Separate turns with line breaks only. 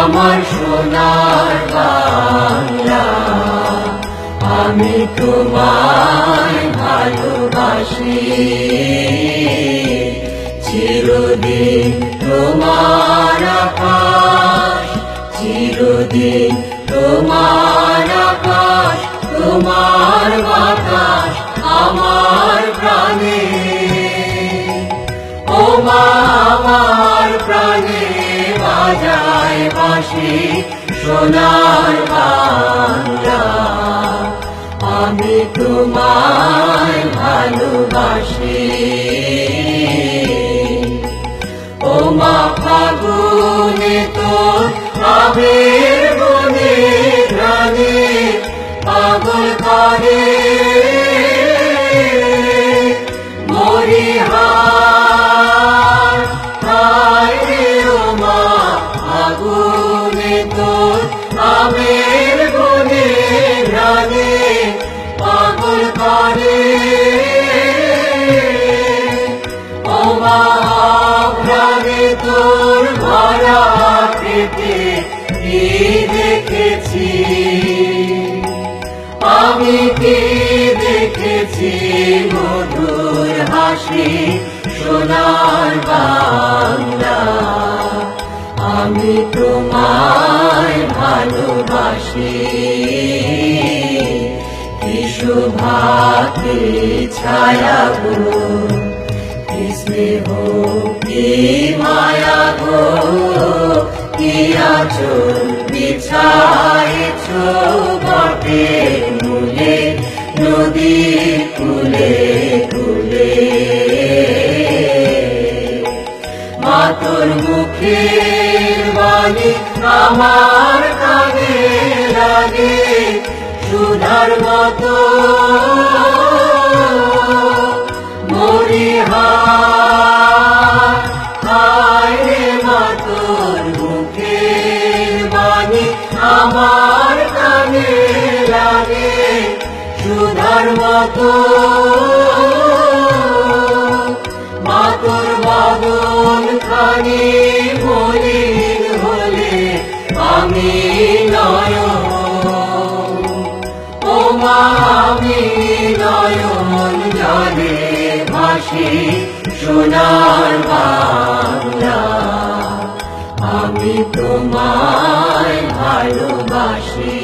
আমার সোনার বাংলা, আমি তোমায় ভালোবাসি। চিরদিন তোমার আকাশ, চিরদিন তোমার আকাশ, তোমার বাতাস আমার প্রাণে। ও মা আমার প্রাণে বাজায় বাঁশি সোনার বাংলা, আমি তোমায় ভালোবাসি। ও মা ফাগুনে তোর আবির বনে ঘ্রাণে পাগল করে মরিহার। হায় রে ও মা ফাগুনে তোর আবির বনে ঘ্রাণে পাগল করে। ও মা প্রাণে তোর ভরা পেটে কি দেখেছি, আমি কি দেখেছি মধুর হাসি সোনার বাংলা, আমি তোমায় ভালোবাসি। কি শোভা কি ছায়া গো, কি স্নেহ কি মায়া গো, কি আঁচল বিছায়েছ বটের মূলে নদীর কূলে কূলে। মা তোর মুখের বাণী আমার কানে লাগে সুধার মতো মরিহার। হায় রে মা তোর মুখের বাণী আমার কানে লাগে সুধার মতো। মা তোর বদন খানি মলিন হলে আমি নয়ন, ও মা আমি নয়ন জলে ভাসি সোনার বাংলা, আমি তোমায় ভালোবাসি।